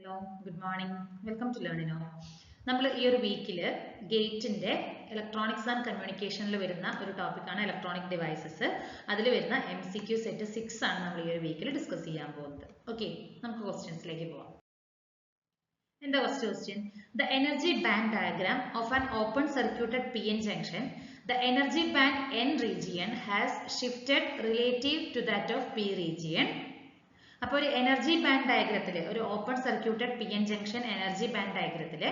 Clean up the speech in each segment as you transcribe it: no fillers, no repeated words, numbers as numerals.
Hello, good morning. Welcome to Learning Now. നമ്മൾ ഈ ഒരു വീക്കിൽ ഗേറ്റിന്റെ ഇലക്ട്രോണിക്സ് ആൻഡ് കമ്മ്യൂണിക്കേഷനിൽ വരുന്ന ഒരു ടോപ്പിക്കാണ് ഇലക്ട്രോണിക് ഡിവൈസസ്. അതിൽ വരുന്ന MCQ സെറ്റ് 6 ആണ് നമ്മൾ ഈ ഒരു വീക്കിൽ ഡിസ്കസ് ചെയ്യാൻ പോകുന്നത്. ഓക്കെ, നമുക്ക് ക്വസ്റ്റ്യൻസിലേക്ക് പോവാം. എന്താ first question? The energy band diagram of an open circuited PN junction. The energy band N region has shifted relative to that of P region. അപ്പോൾ ഒരു എനർജി ബാൻഡ് ഡയഗ്രത്തിൽ ഒരു open circuited PN junction energy band ഡയഗ്രത്തിൽ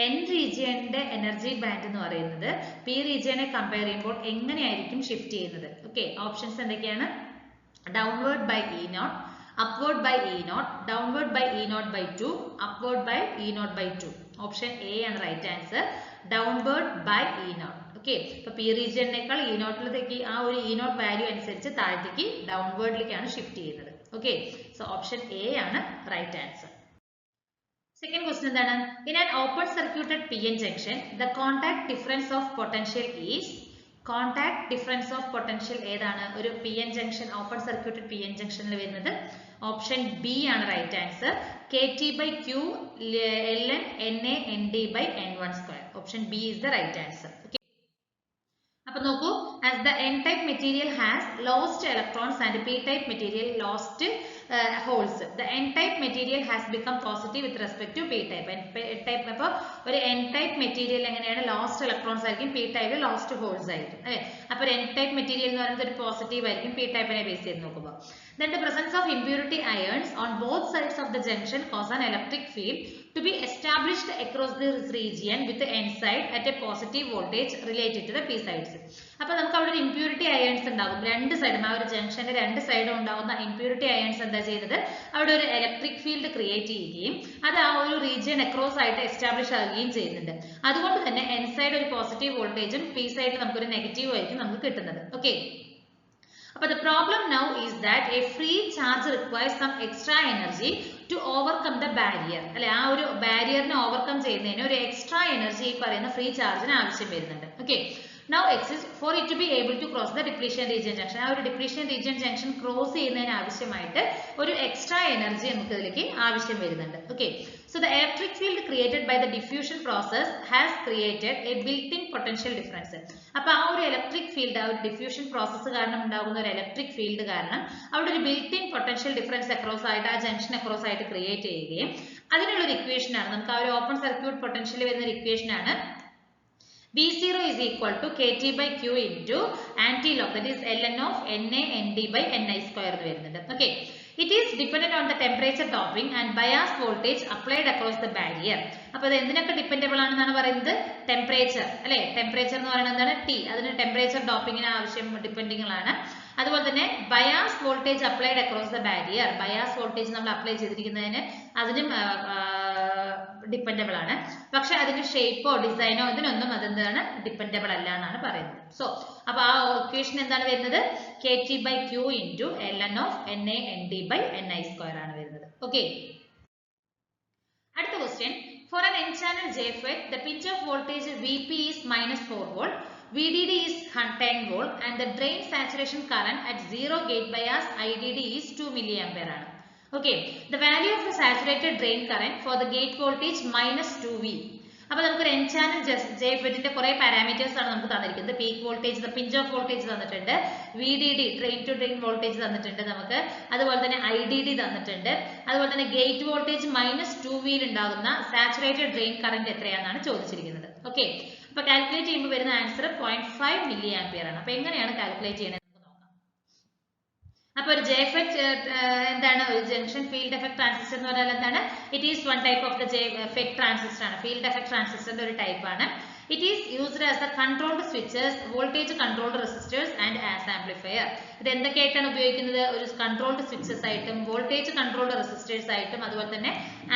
N റീജിയന്റെ energy band എന്ന് പറയുന്നത് P റീജിയനെ compare ചെയ്യുമ്പോൾ എങ്ങനെയായിരിക്കും ഷിഫ്റ്റ് ചെയ്യുന്നത്? ഓക്കെ, ഓപ്ഷൻസ് എന്തൊക്കെയാണ്? Downward by E0, upward by E0, downward by E0 by 2, upward by E0 by 2. Option A ആണ് right answer, downward by E0. Okay, ഇപ്പൊ P റീജിയനേക്കാൾ E0ലേക്ക് ആ ഒരു E0 വാല്യൂ അനുസരിച്ച് താഴത്തേക്ക് ഡൗൺവേർഡിലേക്കാണ് ഷിഫ്റ്റ് ചെയ്യുന്നത്. ഓക്കെ, സോ ഓപ്ഷൻ എ ആണ് റൈറ്റ് ആൻസർ. സെക്കൻഡ് ക്വസ്റ്റ്യൻ എന്താണ്? In an open circuited PN junction the contact difference of potential is. Contact difference of potential ഏതാണ് ഒരു PN junction open circuited PN ജംഗ്ഷനിൽ വരുന്നത്? ഓപ്ഷൻ ബി ആണ് right answer, KT/Q ln Na Nd by N1 square. Option B is the right answer. Okay. അപ്പോൾ നോക്കൂ, as the n-type material has lost electrons and p-type material lost holes, the n-type material has become positive with respect to p-type. n-type അപ്പോൾ ഒരു n-type material എങ്ങനെയാണ്? Lost electrons ആയിരിക്കും, p-type lost holes ആയിരിക്കും അല്ലേ? അപ്പോൾ ഒരു n-type material എന്ന് പറയുന്നത് ഒരു പോസിറ്റീവ് ആയിരിക്കും p-type-നെ ബേസ് ചെയ്ത് നോക്കുമ്പോൾ. Then the presence of impurity ions on both sides of the junction cause an electric field to be established across this region with the n side at a positive voltage related to the p sides. അപ്പോൾ നമുക്ക് അവിടെ ഒരു impurity ions ഉണ്ടാകും രണ്ട് സൈഡും, ആ ഒരു ജംഗ്ഷന്റെ രണ്ട് സൈഡും ഉണ്ടാകുന്ന impurity ions എന്താ ചെയ്യുന്നത്? അവിടെ ഒരു ഇലക്ട്രിക് ഫീൽഡ് ക്രിയേറ്റ് ചെയ്യുകയും അത് ആ ഒരു റീജിയൻ അക്രോസ് ആയിട്ട് എസ്റ്റാബ്ലിഷ് ആവുകയും ചെയ്യുന്നുണ്ട്. അതുകൊണ്ട് തന്നെ n സൈഡ് ഒരു പോസിറ്റീവ് വോൾട്ടേജും p സൈഡിൽ നമുക്കൊരു നെഗറ്റീവ് ആയിരിക്കും നമുക്ക് കിട്ടുന്നത്. Okay, but the problem now is that a free charge requires some extra energy to overcome the barrier. അല്ലെ, ആ ഒരു ബാരിയറിനെ ഓവർകം ചെയ്യുന്നതിന് ഒരു എക്സ്ട്രാ എനർജി ഈ പറയുന്ന ഫ്രീ ചാർജിന് ആവശ്യം വരുന്നുണ്ട്. Okay, now exists for it to be able to cross the depletion region junction. ആ ഒരു depletion region junction ക്രോസ് ചെയ്യുന്നതിന് ആവശ്യമായിട്ട് ഒരു എക്സ്ട്രാ എനർജി നമുക്ക് ഇതിലേക്ക് ആവശ്യം വരുന്നുണ്ട്. Okay, so the electric field created by the diffusion process has created a built-in potential difference. അപ്പോൾ ആ ഒരു ഇലക്ട്രിക് ഫീൽഡ്, ആ ഒരു ഡിഫ്യൂഷൻ പ്രോസസ്സ് കാരണം ഉണ്ടാകുന്ന ഒരു ഇലക്ട്രിക് ഫീൽഡ് കാരണം അവിടെ ഒരു ബിൽറ്റ്-ഇൻ പൊട്ടൻഷ്യൽ ഡിഫറൻസ് അക്രോസ് ആയിട്ട് ആ ജംഗ്ഷൻ അക്രോസ് ആയിട്ട് ക്രിയേറ്റ് ചെയ്യുകയും അതിനുള്ള ഒരു ഇക്വേഷൻ ആണ് നമുക്ക് ആ ഒരു ഓപ്പൺ സർക്യൂട്ട് പൊട്ടൻഷ്യൽ വരുന്ന ഒരു ഇക്വേഷൻ ആണ് V0 is equal to KT/Q into anti-log, that is ln of Na Nd by Ni square എന്ന് വരുന്നുണ്ട്. Okay, it is dependent on the temperature dropping and bias voltage applied across the barrier. അപ്പോൾ അത് എന്തിനൊക്കെ dependable ആണെന്നാണ് പറയുന്നത്? Temperature അല്ലെ, temperature എന്ന് പറയുന്നത് എന്താണ്? T. അതിന് ടെമ്പറേച്ചർ ഡ്രോപ്പിങ്ങിന് ആവശ്യം ഡിപ്പെൻഡിങ് ആണ്. അതുപോലെ തന്നെ bias voltage applied across the barrier, bias voltage നമ്മൾ അപ്ലൈ ചെയ്തിരിക്കുന്നതിന് അതിനും ഡിപ്പെൻഡബിൾ ആണ്. പക്ഷെ അതിന്റെ ഷേപ്പോ ഡിസൈനോ ഇതിനൊന്നും അതെന്താണ് ഡിപ്പെൻഡബിൾ അല്ല എന്നാണ് പറയുന്നത്. സോ അപ്പൊ ആ ഇക്വേഷൻ എന്താണ് വരുന്നത്? KT/Q into ln of Na Nd by Ni square ആണ് വരുന്നത്. ഓക്കെ, അടുത്ത question. For an n-channel JFET, the pinch off voltage Vp is -4 volt, VDD is 10 volt and the drain saturation current at 0 gate bias IDD is 2 milliampere ആണ്. Okay, the value of the saturated drain current for the gate voltage -2V. അപ്പോൾ നമുക്ക് ഒരു n-channel JFETന്റെ കുറെ parameters ആണ് നമുക്ക് തന്നിരിക്കുന്നത്. Peak voltage, pinch off voltage തന്നിട്ടുണ്ട്, VDD drain to drain voltage തന്നിട്ടുണ്ട് നമുക്ക്, അതുപോലെ തന്നെ IDD തന്നിട്ടുണ്ട്, അതുപോലെ തന്നെ ഗേറ്റ് വോൾട്ടേജ് -2V ഉണ്ടാകുന്ന സാച്ചുറേറ്റഡ് ഡ്രെയിൻ കറന്റ് എത്രയാണെന്നാണ് ചോദിച്ചിരിക്കുന്നത്. ഓക്കെ, അപ്പൊ കാൽക്കുലേറ്റ് ചെയ്യുമ്പോൾ വരുന്ന ആൻസർ 0.5 മില്ലി ആംപിയർ ആണ്. അപ്പൊ എങ്ങനെയാണ് കാൽക്കുലേറ്റ് ചെയ്യുന്നത്? അപ്പോൾ ഒരു JFET എന്താണ്? ഒരു ജംഗ്ഷൻ ഫീൽഡ് എഫക്ട് ട്രാൻസിസ്റ്റർ എന്ന് പറഞ്ഞാൽ എന്താണ്? It is one type of the JFET transistor ആണ്, ഫീൽഡ് എഫക്ട് ട്രാൻസിസ്റ്ററിന്റെ ഒരു ടൈപ്പ് ആണ്. It is used as the controlled switches, voltage controlled resistors and as amplifier. ഇത് എന്തൊക്കെയായിട്ടാണ് ഉപയോഗിക്കുന്നത്? ഒരു കൺട്രോൾഡ് സ്വിച്ചസ് ആയിട്ടും വോൾട്ടേജ് കൺട്രോൾഡ് റെസിസ്റ്റേഴ്സ് ആയിട്ടും അതുപോലെ തന്നെ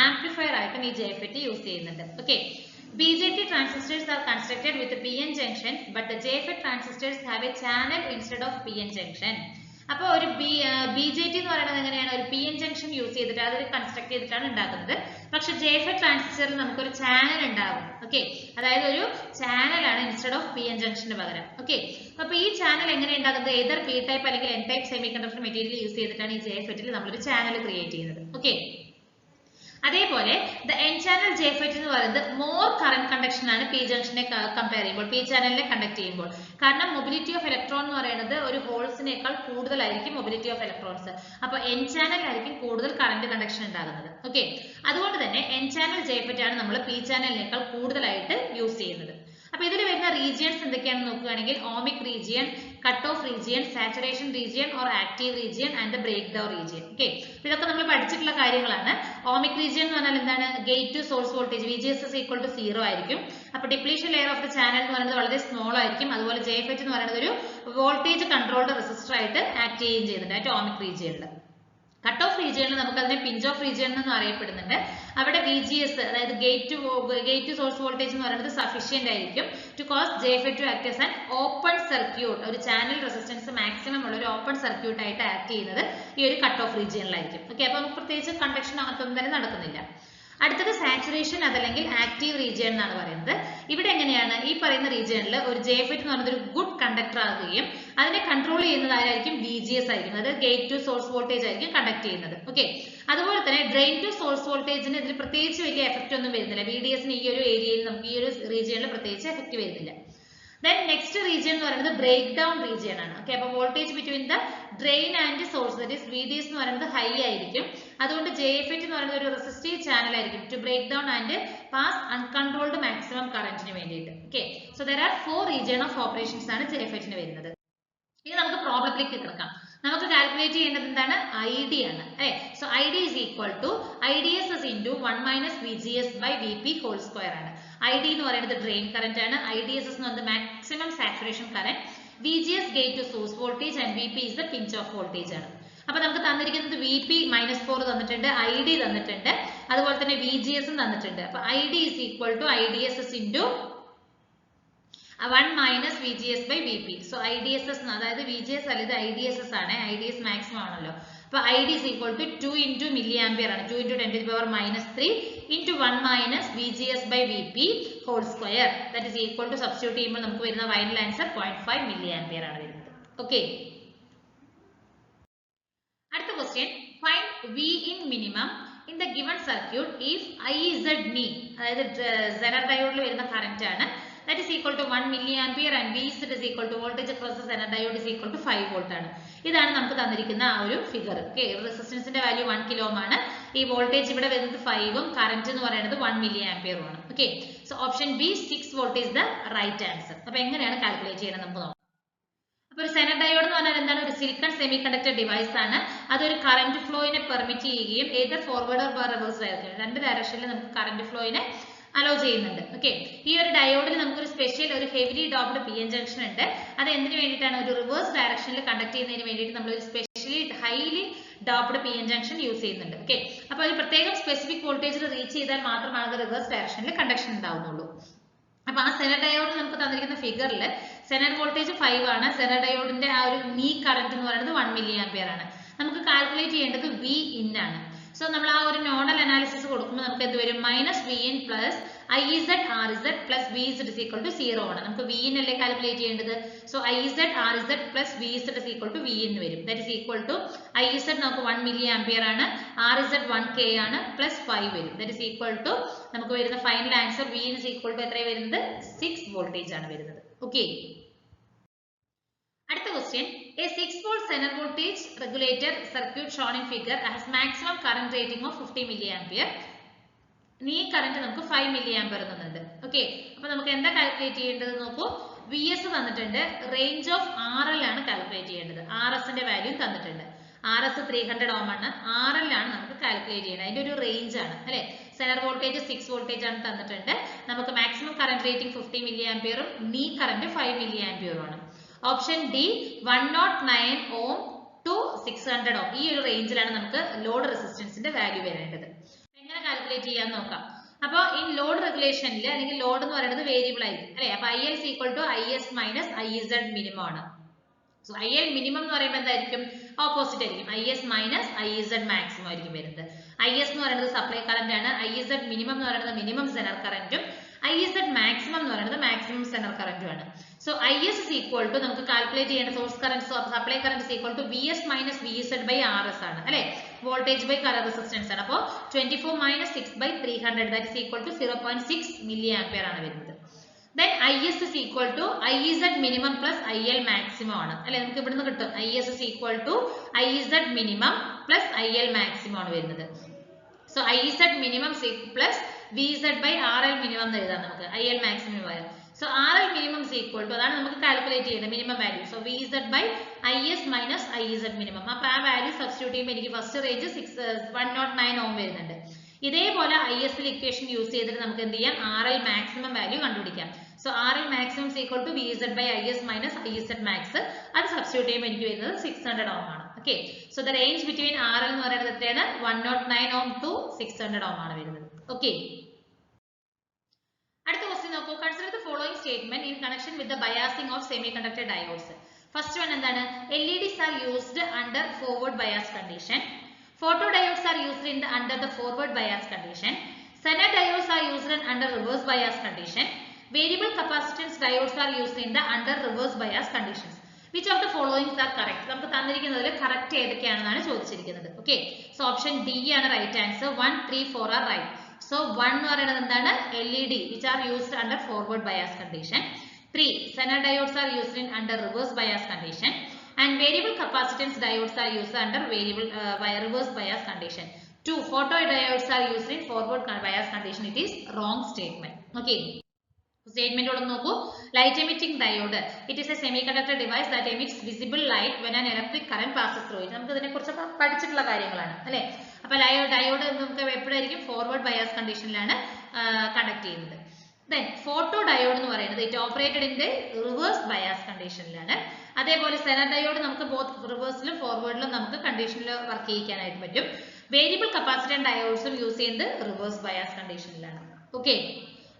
ആംപ്ലിഫയർ ആയിട്ടും ഈ JFET യൂസ് ചെയ്യുന്നുണ്ട്. Okay, BJT transistors are constructed with a PN junction, but the JFET transistors have a channel instead of PN junction. അപ്പോൾ ഒരു BJT എന്ന് പറയുന്നത് എങ്ങനെയാണ്? ഒരു PN ജംഗ്ഷൻ യൂസ് ചെയ്തിട്ട് അതൊരു കൺസ്ട്രക്ട് ചെയ്തിട്ടാണ് ഉണ്ടാക്കുന്നത്. പക്ഷെ JFET ട്രാൻസിസ്റ്ററിൽ നമുക്കൊരു ചാനൽ ഉണ്ടാവും. ഓക്കെ, അതായത് ഒരു ചാനലാണ് ഇൻസ്റ്റെഡ് ഓഫ് PN ജംഗ്ഷന് പകരം. ഓക്കെ, അപ്പൊ ഈ ചാനൽ എങ്ങനെ ഉണ്ടാകുന്നത്? ഏതർ P-type അല്ലെങ്കിൽ N-type semi conductor material use ചെയ്തിട്ടാണ് ഈ JFETൽ നമ്മളൊരു ചാനൽ ക്രിയേറ്റ് ചെയ്യുന്നത്. ഓക്കെ, അതേപോലെ ദ എൻ ചാനൽ ജെഫെറ്റ് എന്ന് പറയുന്നത് മോർ കറന്റ് കണ്ടക്ഷൻ ആണ് പി ജംഗ്ഷനെ കമ്പയർ ചെയ്യുമ്പോൾ, പി ചാനലിനെ കണ്ടക്ട് ചെയ്യുമ്പോൾ. കാരണം മൊബിലിറ്റി ഓഫ് ഇലക്ട്രോൺ എന്ന് പറയുന്നത് ഒരു ഹോൾസിനേക്കാൾ കൂടുതലായിരിക്കും മൊബിലിറ്റി ഓഫ് ഇലക്ട്രോൺസ്. അപ്പൊ എൻ ചാനലിലായിരിക്കും കൂടുതൽ കറന്റ് കണ്ടക്ഷൻ ഉണ്ടാകുന്നത്. ഓക്കെ, അതുകൊണ്ട് തന്നെ എൻ ചാനൽ ജെഫെറ്റ് ആണ് നമ്മൾ പി ചാനലിനേക്കാൾ കൂടുതലായിട്ട് യൂസ് ചെയ്യുന്നത്. അപ്പൊ ഇതിൽ വരുന്ന റീജിയൻസ് എന്തൊക്കെയാണെന്ന് നോക്കുകയാണെങ്കിൽ ohmic region, cut off region, saturation region or active region and break down region. Okay, ഇതൊക്കെ നമ്മൾ പഠിച്ചിട്ടുള്ള കാര്യങ്ങളാണ്. ഓമിക് റീജിയൻ എന്ന് പറഞ്ഞാൽ എന്താണ്? Gate to source voltage VGS is equal to 0 ആയിരിക്കും. അപ്പൊ depletion layer of the channel എന്ന് പറയുന്നത് വളരെ സ്മോൾ ആയിരിക്കും. അതുപോലെ JFET എന്ന് പറയുന്നത് ഒരു വോൾട്ടേജ് കൺട്രോൾഡ് റെസിസ്റ്റർ ആയിട്ട് ആക്ട് ചെയ്യുകയും ചെയ്യുന്നുണ്ട് ഓമിക് റീജിയനിൽ. കട്ട് ഓഫ് റീജിയനിൽ നമുക്ക് അതിനെ പിഞ്ച് ഓഫ് റീജിയൻ എന്ന് അറിയപ്പെടുന്നുണ്ട്. അവിടെ VGS അതായത് ഗേറ്റ് ടു സോഴ്സ് വോൾട്ടേജ് എന്ന് പറയുന്നത് സഫീഷ്യന്റ് ആയിരിക്കും to cause JFET to act as an open circuit, ഒരു ചാനൽ റെസിസ്റ്റൻസ് മാക്സിമം ഉള്ള ഒരു ഓപ്പൺ സർക്യൂട്ട് ആയിട്ട് ആക്ട് ചെയ്യുന്നത് ഈ ഒരു കട്ട് ഓഫ് റീജിയനിലായിരിക്കും. ഓക്കെ, അപ്പൊ നമുക്ക് പ്രത്യേകിച്ച് കണ്ടക്ഷൻ അകത്തൊന്നും തന്നെ നടക്കുന്നില്ല. അടുത്തത് സാച്ചുറേഷൻ അതല്ലെങ്കിൽ ആക്റ്റീവ് റീജിയൻ എന്നാണ് പറയുന്നത്. ഇവിടെ എങ്ങനെയാണ്? ഈ പറയുന്ന റീജിയനിൽ ഒരു JFET എന്ന് പറയുന്നത് ഒരു ഗുഡ് കണ്ടക്ടർ ആകുകയും അതിനെ കൺട്രോൾ ചെയ്യുന്നത് ആരായിരിക്കും? VGS ആയിരിക്കും. അതായത് ഗേറ്റ് ടു സോഴ്സ് വോൾട്ടേജ് ആയിരിക്കും കണ്ടക്ട് ചെയ്യുന്നത്. ഓക്കെ, അതുപോലെ തന്നെ ഡ്രെയിൻ ടു സോഴ്സ് വോൾട്ടേജിന് ഇതിൽ പ്രത്യേകിച്ച് വലിയ എഫക്റ്റ് ഒന്നും വരുന്നില്ല. VDS-ന് ഈ ഒരു ഏരിയയിൽ നമുക്ക് ഈ ഒരു റീജിയനിൽ പ്രത്യേകിച്ച് എഫക്റ്റ് വരുന്നില്ല. Then next region എന്ന് പറയുന്നത് ബ്രേക്ക് ഡൗൺ റീജിയൻ ആണ്. ഓക്കെ, അപ്പോൾ voltage between the drain and source that is VDS എന്ന് പറയുന്നത് ഹൈ ആയിരിക്കും. അതുകൊണ്ട് JFET എന്ന് പറയുന്നത് ഒരു റെസിസ്റ്റീവ് ചാനൽ ആയിരിക്കും to break down and pass uncontrolled maximum കറന്റിന് വേണ്ടിയിട്ട്. Okay, so there are 4 region of operations ആണ് JFET-ന് വരുന്നത്. ഇനി നമുക്ക് പ്രോബ്ലത്തിലേക്ക് കിടക്കാം. നമുക്ക് കാൽക്കുലേറ്റ് ചെയ്യേണ്ടത് എന്താണ്? ID ആണ്. So ID is equal to IDS is into 1 minus VGS by VP whole square ആണ്. ID എന്ന് പറയുന്നത് ഡ്രെയിൻ കറന്റ് ആണ്. IDS എന്ന് പറയുന്നത് maximum saturation current. VGS gate to source voltage and VP is the pinch off voltage ആണ്. അപ്പൊ നമുക്ക് തന്നിരിക്കുന്നത് VP -4 തന്നിട്ടുണ്ട്, ID തന്നിട്ടുണ്ട്, അതുപോലെ തന്നെ VGS തന്നിട്ടുണ്ട്. അപ്പൊ ID is equal to IDS is into 1 minus VGS by VP. So IDSS അതായത് VGS അല്ല, ഇത് IDSS ആണ്. IDS മാക്സിമം ആണല്ലോ. അപ്പൊ ID is equal to 2 into milliampere ആണ്. 2 into 10 to the power -3 into 1 minus VGS by VP whole square. That is equal to substitute ചെയ്യുമ്പോൾ നമുക്ക് വരുന്ന ഫൈനൽ ആൻസർ 0.5 milliampere ആണ് വരുന്നത്. ഓക്കെ, അടുത്ത question. Find V in minimum in the given circuit if IZ knee, അതായത് Zener diode വരുന്ന current ആണ്. That is equal to 1 milliampere and VZ is equal to voltage across the Zener diode is equal to 5 volt ആണ്. ഇതാണ് നമുക്ക് തന്നിരിക്കുന്ന ആ ഒരു figure. Okay, റെസിസ്റ്റൻസിന്റെ വാല്യൂ 1 കിലോ ആണ്. ഈ വോൾട്ടേജ് ഇവിടെ വരുന്നത് 5 ഉം കറന്റ് എന്ന് പറയുന്നത് 1 milliampere ആണ്. Okay, so option B 6 volt is the right answer. അപ്പൊ എങ്ങനെയാണ് കാൽക്കുലേറ്റ് ചെയ്യുന്നത് നമുക്ക് നോക്കാം. അപ്പൊ ഒരു സെനർ ഡയോഡ് എന്ന് പറഞ്ഞാൽ എന്താണ്? ഒരു സിലിക്കൺ സെമി കണ്ടക്ടർ ഡിവൈസ് ആണ്. അതൊരു കറന്റ് ഫ്ലോയിനെ പെർമിറ്റ് ചെയ്യുകയും ഏതർ ഫോർവേഡ് ഓർ റിവേഴ്സ് ഡയറക്ഷനിൽ, രണ്ട് ഡയറക്ഷനിൽ നമുക്ക് കറന്റ് ഫ്ലോയിനെ അലോ ചെയ്യുന്നുണ്ട്. ഓക്കെ, ഈ ഒരു ഡയോഡിൽ നമുക്കൊരു സ്പെഷ്യൽ ഒരു ഹെവിലി ഡോപ്ഡ് PN ജംഗ്ഷൻ ഉണ്ട്. അത് എന്തിനു വേണ്ടിയിട്ടാണ്? ഒരു റിവേഴ്സ് ഡയറക്ഷനിൽ കണ്ടക്ട് ചെയ്യുന്നതിന് വേണ്ടിയിട്ട് നമ്മൾ ഒരു specially highly doped PN junction use ചെയ്യുന്നുണ്ട്. ഓക്കെ, അപ്പൊ ഒരു പ്രത്യേകം സ്പെസിഫിക് വോൾട്ടേജിൽ റീച്ച് ചെയ്താൽ മാത്രമാണ് അത് റിവേഴ്സ് ഡയറക്ഷനിൽ കണ്ടക്ഷൻ ഉണ്ടാവുന്നുള്ളൂ. അപ്പൊ ആ സെനർ ഡയോഡിൽ നമുക്ക് തന്നിരിക്കുന്ന ഫിഗറിൽ സെനർ വോൾട്ടേജ് 5 ആണ്. സെനർ ഡയോഡിന്റെ ആ ഒരു നീ കറന്റ് എന്ന് പറയുന്നത് 1 milliampere ആണ്. നമുക്ക് കാൽക്കുലേറ്റ് ചെയ്യേണ്ടത് V in ആണ്. സോ നമ്മൾ ആ ഒരു നോഡൽ അനാലിസിസ് കൊടുക്കുമ്പോൾ നമുക്ക് എന്ത് വരും? -VN plus IZ RZ plus VZ is equal to 0 ആണ്. നമുക്ക് VN അല്ലേ കാൽക്കുലേറ്റ് ചെയ്യേണ്ടത്. So IZ RZ plus VZ is equal to VN വരും. That is equal to IZ നമുക്ക് 1 milliampere ആണ്, RZ 1K ആണ്, പ്ലസ് 5 വരും. ദാറ്റ് is equal to നമുക്ക് വരുന്ന final answer VN is equal to എത്രയാണ് വരുന്നത്? 6 വോൾട്ടേജ് ആണ് വരുന്നത്. ഓക്കെ, അടുത്ത question. A 6 volt Zener voltage regulator circuit shown in figure has maximum current rating of 50 milliampere. ഈ കറന്റ് നമുക്ക് 5 milliampere തന്നിട്ടുണ്ട്. ഓക്കെ, അപ്പൊ നമുക്ക് എന്താ കാൽക്കുലേറ്റ് ചെയ്യേണ്ടത് നോക്കൂ. VS തന്നിട്ടുണ്ട്, റേഞ്ച് ഓഫ് RL ആണ് കാൽക്കുലേറ്റ് ചെയ്യേണ്ടത്. RS ന്റെ വാല്യൂ തന്നിട്ടുണ്ട്. RS 300 ohm ആണ്. RL ആണ് നമുക്ക് കാൽക്കുലേറ്റ് ചെയ്യേണ്ടത്. അതിന്റെ ഒരു റേഞ്ച് ആണ് അല്ലെ. സെനർ വോൾട്ടേജ് 6 വോൾട്ടേജ് ആണ് തന്നിട്ടുണ്ട്. നമുക്ക് മാക്സിമം കറന്റ് റേറ്റിംഗ് 50 milliampere ഉം നീ കറന്റ് 5 milliampere ആണ്. Option D 109 ohm to 600 ohm, ഈ ഒരു റേഞ്ചിലാണ് നമുക്ക് ലോഡ് റെസിസ്റ്റൻസിന്റെ വാല്യൂ വരേണ്ടത്. എങ്ങനെ കാൽക്കുലേറ്റ് ചെയ്യാൻ നോക്കാം. അപ്പോൾ ഈ ലോഡ് റെഗുലേഷനിൽ അല്ലെങ്കിൽ ലോഡ് എന്ന് പറയുന്നത് വേരിയബിൾ ആയിരിക്കും അല്ലെ. അപ്പൊ IL is equal to IS minus IZ minimum ആണ്. സോ IL മിനിമം എന്ന് പറയുമ്പോൾ എന്തായിരിക്കും? ഓപ്പോസിറ്റ് ആയിരിക്കും. IS minus IZ maximum ആയിരിക്കും വരുന്നത്. IS എന്ന് പറയുന്നത് സപ്ലൈ കറന്റ് ആണ്. IZ മിനിമം എന്ന് പറയുന്നത് മിനിമം സെനർ കറന്റും IZ maximum എന്ന് പറയുന്നത് മാക്സിമം സെനർ കറന്റും ആണ്. So IS is equal to നമുക്ക് കാൽക്കുലേറ്റ് ചെയ്യേണ്ട source current supply current is equal to VS minus VZ by RS ആണ് അല്ലെ. വോൾട്ടേജ് ബൈ കറന്റ് റെസിസ്റ്റൻസ് ആണ്. അപ്പോൾ 24 minus 6 by 300 that is equal to 0.6 milli ampere ആണ് വരുന്നത്. Then IS is equal to IZ minimum plus IL maximum ആണ് അല്ലെ, നമുക്ക് ഇവിടുന്ന് കിട്ടും IS is equal to IZ minimum plus IL maximum ആണ് വരുന്നത്. So IZ minimum plus VZ by RL minimum എന്ന് എഴുതാം നമുക്ക് IL maximum വരും. So RL minimum is equal to, അതാണ് നമുക്ക് കാൽക്കുലേറ്റ് ചെയ്യേണ്ട minimum value. So VZ by IS minus IZ minimum. അപ്പോൾ ആ വാല്യൂ സബ്സ്റ്റിറ്റ്യൂട്ട് ചെയ്യുമ്പോൾ എനിക്ക് ഫസ്റ്റ് റേഞ്ച് 109 ഓം വരുന്നുണ്ട്. ഇതേപോലെ IS ൽ ഇക്വേഷൻ യൂസ് ചെയ്തിട്ട് നമുക്ക് എന്ത് ചെയ്യാം, RL maximum വാല്യൂ കണ്ടുപിടിക്കാം. So RL maximum is equal to VZ by IS minus IZ max. അത് സബ്സ്റ്റിറ്റ്യൂട്ട് ചെയ്യുമ്പോൾ എനിക്ക് വരുന്നത് 600 ഓം ആണ്. Okay. So the range between RL എന്ന് പറയുന്നത് എത്രയാണ്, 109 ohm to 600 ohm ആണ് വരുന്നത്. Okay. അടുത്ത ക്വസ്റ്റ്യൻ നോക്കൂ. Consider the following statement in connection with the biasing of semiconductor diodes. First one എന്താണ്, LEDs are used under forward bias condition. Photodiodes are used under the forward bias condition. Zener diodes are used under reverse bias condition. Variable capacitance diodes are used in the under reverse bias conditions. Which of the following are correct? നമുക്ക് തന്നിരിക്കുന്നതിൽ correct ഏതൊക്കെയാണെന്നാണ് ചോദിച്ചിരിക്കുന്നത്. Okay, so option D ആണ് right answer. 1, 3, 4 are right. So 1 എന്ന് പറയുന്നത് എന്താണ്, LED which are used under forward bias condition. 3, Zener diodes are used in under reverse bias condition. And variable capacitance diodes are used under reverse bias condition. 2, photodiodes are used in forward bias condition. It is wrong statement. Okay. Statement ഓട് നോക്കൂ. Light emitting diode. It is a semiconductor device that emits visible light when an electric current passes through it. നമുക്ക് ഇതിനെ കുറിച്ച് പഠിച്ചിട്ടുള്ള കാര്യങ്ങളാണ് അല്ലേ. അപ്പോൾ diode നമുക്ക് എപ്പോഴായിരിക്കും, ഫോർവേഡ് ബയാസ് കണ്ടീഷനിലാണ് കണ്ടക്ട് ചെയ്യുന്നത്. Then photodiode എന്ന് പറയുന്നത് it operated in the reverse bias കണ്ടീഷനിലാണ്. അതേപോലെ Zener diode നമുക്ക് ബോത്ത് റിവേഴ്സിലും ഫോർവേഡിലും നമുക്ക് കണ്ടീഷനിൽ വർക്ക് ചെയ്യിക്കാനായിട്ട് പറ്റും. വേരിയബിൾ കപ്പാസിറ്റൻസ് ഡയോഡ്സും യൂസ് ചെയ്യുന്നത് റിവേഴ്സ് ബയാസ് കണ്ടീഷനിലാണ്. ഓക്കെ,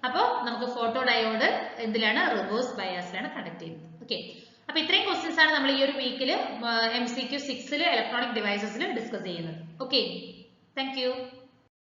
അപ്പോൾ നമുക്ക് ഫോട്ടോ ഡയോഡ് എന്തിലാണ്, റിവേഴ്സ് ബയാസിലാണ് കണ്ടക്ട് ചെയ്യുന്നത്. ഓക്കെ, അപ്പോൾ ഇത്രയും ക്വസ്റ്റ്യൻസ് ആണ് നമ്മൾ ഈ ഒരു വീക്കിൽ MCQ 6 ഇലക്ട്രോണിക് ഡിവൈസസിൽ ഡിസ്കസ് ചെയ്യുന്നത്. Okay, thank you.